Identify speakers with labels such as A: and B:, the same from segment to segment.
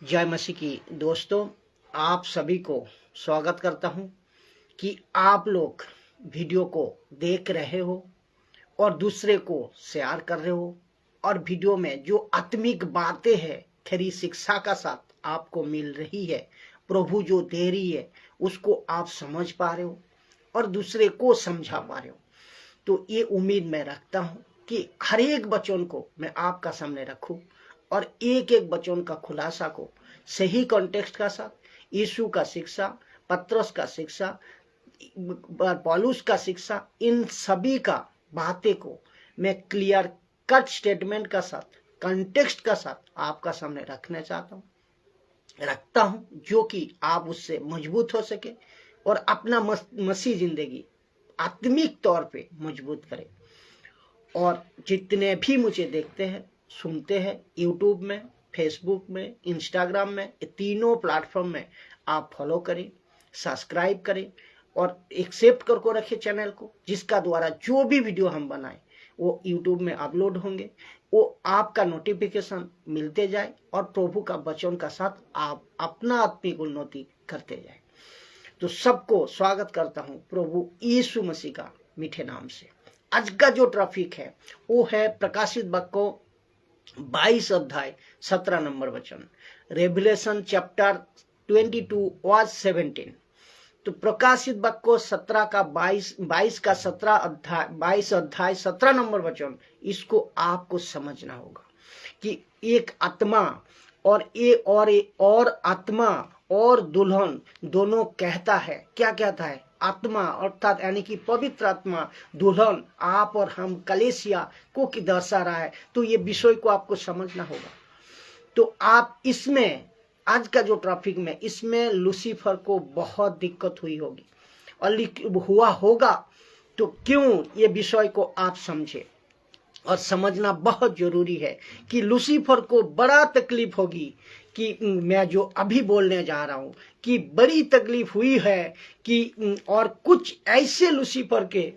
A: जय मसीह की दोस्तों, आप सभी को स्वागत करता हूं कि आप लोग वीडियो को देख रहे हो और दूसरे को शेयर कर रहे हो और वीडियो में जो आत्मिक बातें हैं खरी शिक्षा का साथ आपको मिल रही है, प्रभु जो दे रही है उसको आप समझ पा रहे हो और दूसरे को समझा पा रहे हो। तो ये उम्मीद मैं रखता हूं कि हर एक वचन को मैं आपका सामने रखूं और एक एक वचन का खुलासा को सही कॉन्टेक्स्ट का साथ यीशु का शिक्षा, पत्रस का शिक्षा, पौलुस का शिक्षा, इन सभी का बातें को मैं क्लियर कट स्टेटमेंट का साथ, कॉन्टेक्स्ट का साथ आपका सामने रखना रखता हूं, जो कि आप उससे मजबूत हो सके और अपना मसीह जिंदगी आत्मिक तौर पे मजबूत करें। और जितने भी मुझे देखते हैं, सुनते हैं, यूट्यूब में, फेसबुक में, इंस्टाग्राम में, तीनों प्लेटफॉर्म में आप फॉलो करें, सब्सक्राइब करें और एक्सेप्ट करके रखें चैनल को, जिसका द्वारा जो भी वीडियो हम बनाएं वो यूट्यूब में अपलोड होंगे, वो आपका नोटिफिकेशन मिलते जाए और प्रभु का वचन का साथ आप अपना आत्मिक उन्नति करते जाए। तो सबको स्वागत करता हूं प्रभु यीशु मसीह का मीठे नाम से। आज का जो ट्रैफिक है वो है प्रकाशित वाक्य 22 अध्याय 17 नंबर वचन, रेवलेशन चैप्टर 22 वर्स 17। तो प्रकाशित वाक्य 17 का 22 का 17 अध्याय 22 अध्याय 17 नंबर वचन, इसको आपको समझना होगा कि एक आत्मा और आत्मा और दुल्हन दोनों कहता है। क्या कहता है? आत्मा अर्थात यानी कि पवित्र आत्मा, दुल्हन आप और हम, कलेसिया को की दर्शा रहा है। तो ये विषय को आपको समझना होगा। तो आप इसमें आज का जो ट्रैफिक में, इसमें लूसीफर को बहुत दिक्कत हुई होगी और हुआ होगा। तो क्यों, ये विषय को आप समझे और समझना बहुत जरूरी है कि लूसीफर को बड़ा तकलीफ होगी कि मैं जो अभी बोलने जा रहा हूं कि बड़ी तकलीफ हुई है कि और कुछ ऐसे लूसीफर के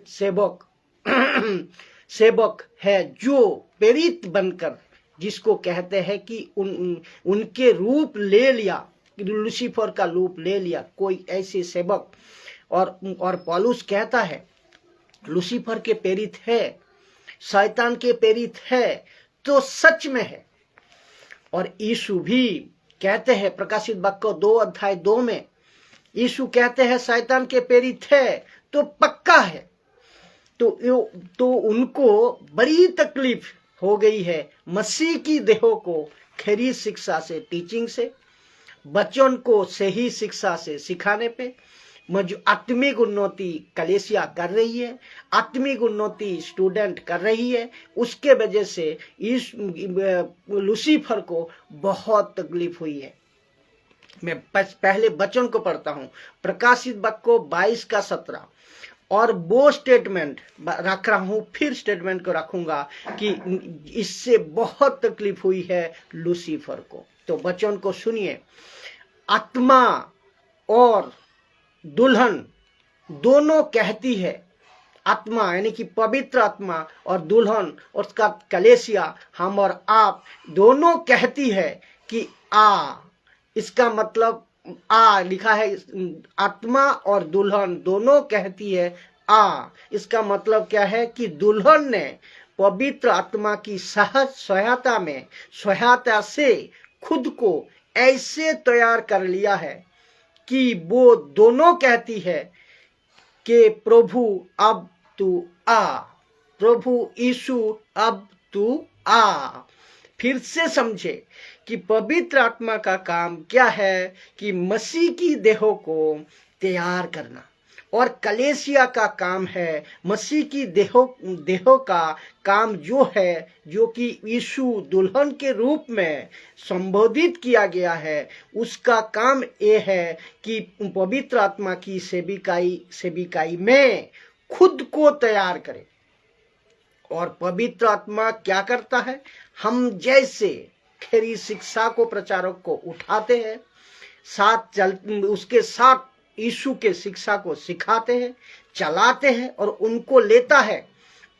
A: सेवक है जो प्रेरित बनकर, जिसको कहते हैं कि उनके रूप ले लिया, लूसीफर का रूप ले लिया कोई ऐसे सेवक। और पौलुस कहता है लूसीफर के प्रेरित है, शैतान के प्रेरित है, तो सच में है। और यीशु भी कहते हैं प्रकाशित वाक्य 2 अध्याय 2 में, यीशु कहते हैं शैतान के प्रेरित है तो पक्का है। तो उनको बड़ी तकलीफ हो गई है मसीह की देहों को खरी शिक्षा से, टीचिंग से, बच्चों को सही शिक्षा से सिखाने पे। आत्मिक उन्नति कलेसिया कर रही है, आत्मिक उन्नति स्टूडेंट कर रही है, उसके वजह से इस लूसीफर को बहुत तकलीफ हुई है। मैं पहले वचन को पढ़ता हूं, प्रकाशित वाक्य 22 का 17, और वो स्टेटमेंट रख रहा हूं, फिर स्टेटमेंट को रखूंगा कि इससे बहुत तकलीफ हुई है लूसीफर को। तो वचन को सुनिए, आत्मा और दुल्हन दोनों कहती है, आत्मा यानी कि पवित्र आत्मा और दुल्हन और उसका कलेसिया, हम और आप, दोनों कहती है कि आ। इसका मतलब आ लिखा है, आत्मा और दुल्हन दोनों कहती है आ। इसका मतलब क्या है कि दुल्हन ने पवित्र आत्मा की सहज सहायता से खुद को ऐसे तैयार कर लिया है कि वो दोनों कहती है कि प्रभु अब तू आ, प्रभु यीशु अब तू आ। फिर से समझे कि पवित्र आत्मा का काम क्या है कि मसीह की देहों को तैयार करना, और कलेसिया का काम है मसीह की देहों का काम जो है, जो कि यीशु दुल्हन के रूप में संबोधित किया गया है, उसका काम ये है कि पवित्र आत्मा की सेविकाई में खुद को तैयार करे। और पवित्र आत्मा क्या करता है? हम जैसे खरी शिक्षा को प्रचारक को उठाते हैं, उसके साथ यीशु के शिक्षा को सिखाते हैं, चलाते हैं और उनको लेता है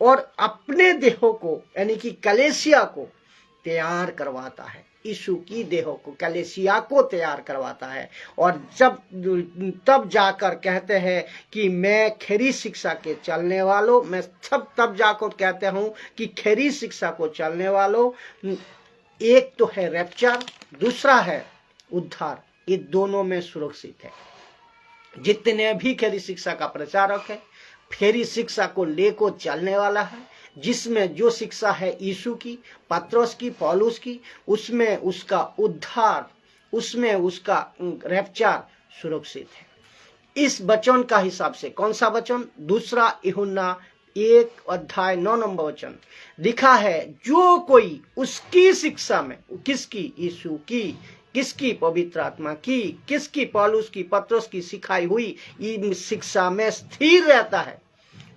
A: और अपने देहों को यानी कि कलेसिया को तैयार करवाता है। यीशु की देह को, कलीसिया को तैयार करवाता है। और तब जाकर कहते हैं कि मैं खरी शिक्षा के चलने वालों, मैं तब जाकर कहते हूं कि खरी शिक्षा को चलने वालों, एक तो है रैप्चर, दूसरा है उद्धार, ये दोनों में सुरक्षित है। जितने भी खरी शिक्षा का प्रचारक है, खरी शिक्षा को लेकर चलने वाला है, जिसमें जो शिक्षा है यीशु की, पत्रोस की, पौलुस की, उसमें उसका उद्धार, उसमें उसका रैप्चर सुरक्षित है। इस वचन का हिसाब से, कौन सा वचन? 2 यूहन्ना 1:9 वचन लिखा है, जो कोई उसकी शिक्षा में, किसकी? यीशु की। किसकी? पवित्र आत्मा की। किसकी? पौलुस की, पत्रोस की सिखाई हुई इन शिक्षा में स्थिर रहता है,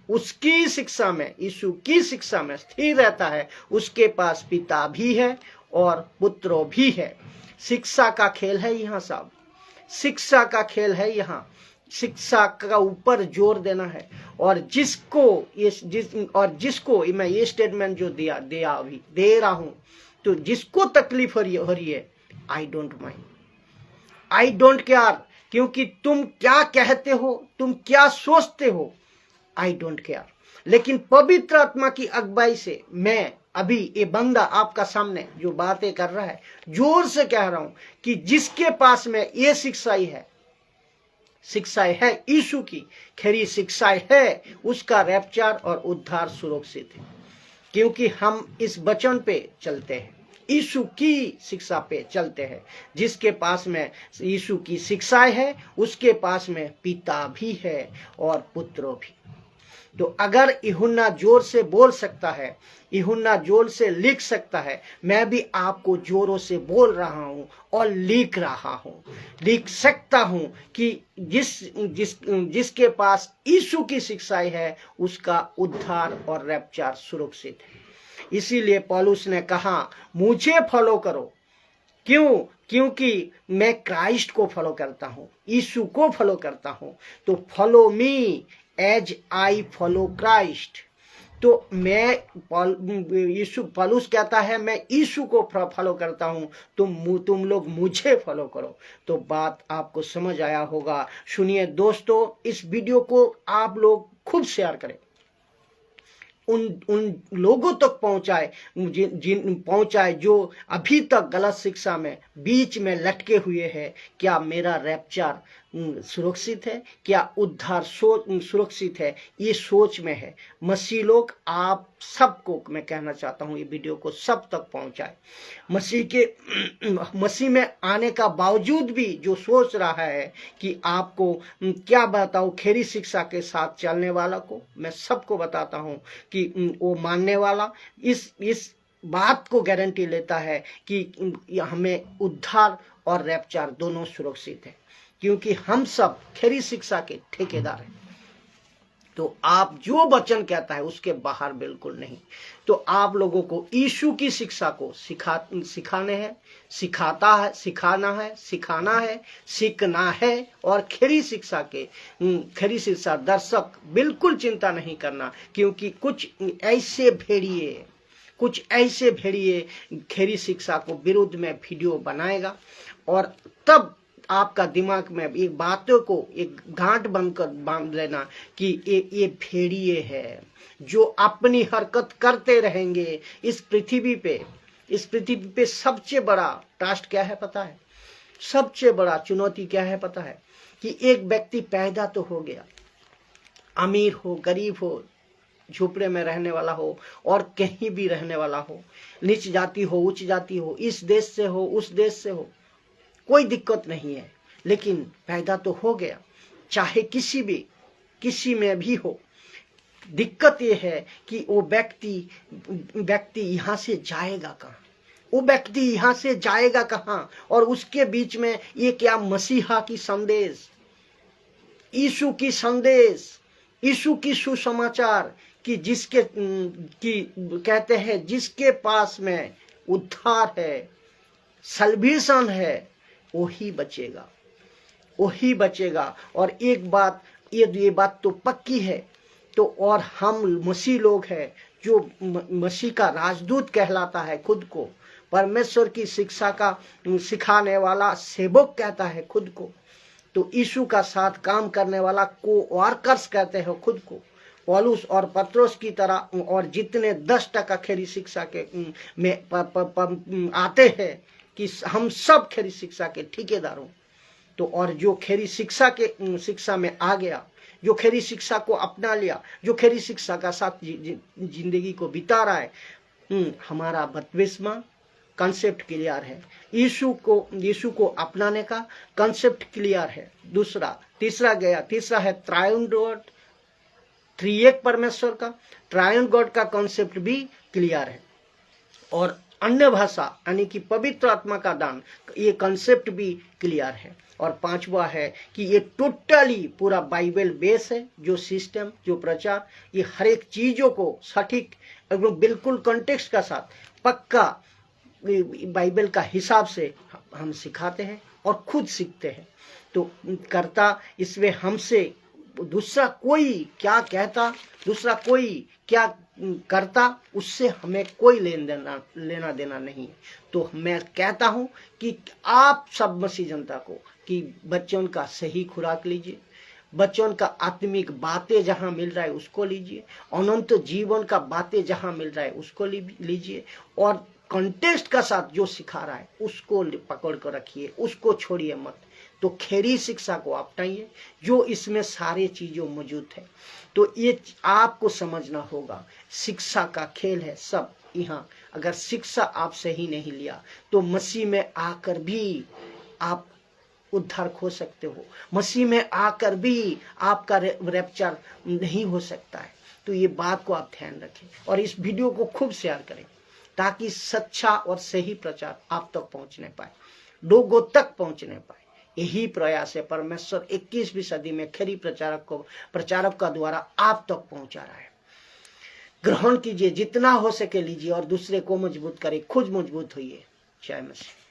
A: उसकी शिक्षा में, यीशु की शिक्षा में स्थिर रहता है, उसके पास पिता भी है और पुत्र भी है। शिक्षा का खेल है यहाँ साहब, शिक्षा का खेल है यहाँ। शिक्षा का ऊपर जोर देना है। और जिसको मैं ये स्टेटमेंट जो दे रहा हूं, तो जिसको तकलीफ हो रही है, I don't mind, I don't care, क्योंकि तुम क्या कहते हो, तुम क्या सोचते हो, आई डोंट केयर। लेकिन पवित्र आत्मा की अगुवाई से मैं अभी ये बंदा आपका सामने जो बातें कर रहा है, जोर से कह रहा हूं कि जिसके पास में ये शिक्षाएं है यीशु की, खरी शिक्षाएं है, उसका रैप्चर और उद्धार सुरक्षित है। क्योंकि हम इस वचन पे चलते हैं, यीशु की शिक्षा पे चलते हैं। जिसके पास में यीशु की शिक्षाएं है, उसके पास में पिता भी है और पुत्र भी। तो अगर यूहन्ना जोर से बोल सकता है, यूहन्ना जोर से लिख सकता है, मैं भी आपको जोरों से बोल रहा हूं और लिख रहा हूं, लिख सकता हूं कि जिसके पास यीशु की शिक्षाएं है, उसका उद्धार और रैप्चर सुरक्षित है। इसीलिए पौलुस ने कहा, मुझे फॉलो करो। क्यों? क्योंकि मैं क्राइस्ट को फॉलो करता हूं, यीशु को फॉलो करता हूं। तो follow me as I follow Christ. तो मैं पौलुस कहता है, मैं यीशु को फॉलो करता हूं, तुम लोग मुझे फॉलो करो। तो बात आपको समझ आया होगा। सुनिए दोस्तों, इस वीडियो को आप लोग खूब शेयर करें, उन लोगों तक पहुंचाए जो अभी तक गलत शिक्षा में बीच में लटके हुए हैं। क्या मेरा रैप्चर सुरक्षित है? क्या उद्धार सुरक्षित है? ये सोच में है। मसीह लोग, आप सबको मैं कहना चाहता हूं, ये वीडियो को सब तक पहुंचाए। मसीह में आने का बावजूद भी जो सोच रहा है कि आपको क्या बताऊं, खरी शिक्षा के साथ चलने वाला को मैं सबको बताता हूं कि वो मानने वाला इस बात को गारंटी लेता है कि हमें उद्धार और रैप्चर दोनों सुरक्षित है, क्योंकि हम सब खरी शिक्षा के ठेकेदार हैं। तो आप जो वचन कहता है उसके बाहर बिल्कुल नहीं। तो आप लोगों को यीशु की शिक्षा को सिखाना है, सीखना है। और खरी शिक्षा दर्शक बिल्कुल चिंता नहीं करना, क्योंकि कुछ ऐसे भेड़िए खरी शिक्षा को विरुद्ध में वीडियो बनाएगा, और तब आपका दिमाग में एक बातों को एक गांठ बांध लेना कि ये भेड़िए है जो अपनी हरकत करते रहेंगे इस पृथ्वी पे। सबसे बड़ा टास्क क्या है पता है? सबसे बड़ा चुनौती क्या है पता है? कि एक व्यक्ति पैदा तो हो गया, अमीर हो, गरीब हो, झोपड़े में रहने वाला हो और कहीं भी रहने वाला हो, नीच जाति हो, उच्च जाति हो, इस देश से हो, उस देश से हो, कोई दिक्कत नहीं है, लेकिन पैदा तो हो गया, चाहे किसी में भी हो। दिक्कत यह है कि वो व्यक्ति यहाँ से जाएगा कहाँ? वो व्यक्ति यहाँ से जाएगा कहाँ? और उसके बीच में ये क्या मसीहा की संदेश, यीशु की संदेश, यीशु की सुसमाचार कि कहते हैं जिसके पास में उद्धार है, सल्वेशन है, वही बचेगा। और एक बात, ये बात तो पक्की है। तो और हम मसीह लोग हैं जो मसीह का राजदूत कहलाता है खुद को, परमेश्वर की शिक्षा का सिखाने वाला सेवक कहता है खुद को, तो यीशु का साथ काम करने वाला को वर्कर्स कहते हैं खुद को। पौलुस और पत्रोस की तरह और जितने 10% खरी शिक्षा के में आते हैं कि हम सब खरी शिक्षा के ठेकेदार हों, तो और जो खरी शिक्षा में आ गया, जो खरी शिक्षा को अपना लिया, जो खरी शिक्षा का साथ जिंदगी को बिता रहा है, हमारा बपतिस्मा कंसेप्ट क्लियर है, यीशु को अपनाने का कंसेप्ट क्लियर है। तीसरा है ट्रायन गॉड, त्रिएक परमेश्वर का ट्रायन गॉड का कंसेप्ट भी क्लियर है, और अन्य भाषा यानी कि पवित्र आत्मा का दान, ये कंसेप्ट भी क्लियर है। और पांचवा है कि ये टोटली पूरा बाइबल बेस है, जो सिस्टम, जो प्रचार, ये हर एक चीजों को सटीक एकदम बिल्कुल कॉन्टेक्स्ट का साथ पक्का बाइबल का हिसाब से हम सिखाते हैं और खुद सीखते हैं। तो करता इसमें हमसे दूसरा कोई क्या कहता, दूसरा कोई क्या करता, उससे हमें कोई लेना देना नहीं है। तो मैं कहता हूं कि आप सब मसीह जनता को कि बच्चों का सही खुराक लीजिए, बच्चों का आत्मिक बातें जहां मिल रहा है उसको लीजिए, अनंत जीवन का बातें जहां मिल रहा है उसको लीजिए, और कंटेस्ट का साथ जो सिखा रहा है उसको पकड़ कर रखिए, उसको छोड़िए मत। तो खरी शिक्षा को अपनाइए, जो इसमें सारे चीजों मौजूद है। तो ये आपको समझना होगा, शिक्षा का खेल है सब यहाँ। अगर शिक्षा आप सही नहीं लिया तो मसीह में आकर भी आप उद्धार खो सकते हो, मसीह में आकर भी आपका रैप्चर नहीं हो सकता है। तो ये बात को आप ध्यान रखें और इस वीडियो को खूब शेयर करें, ताकि सच्चा और सही प्रचार आप तक पहुंचने पाए, लोगों तक पहुंचने पाए। यही प्रयास है परमेश्वर 21वीं सदी में खरी प्रचारक का द्वारा आप तक पहुंचा रहा है। ग्रहण कीजिए, जितना हो सके लीजिए और दूसरे को मजबूत करें, खुद मजबूत होइए। जय मसीह।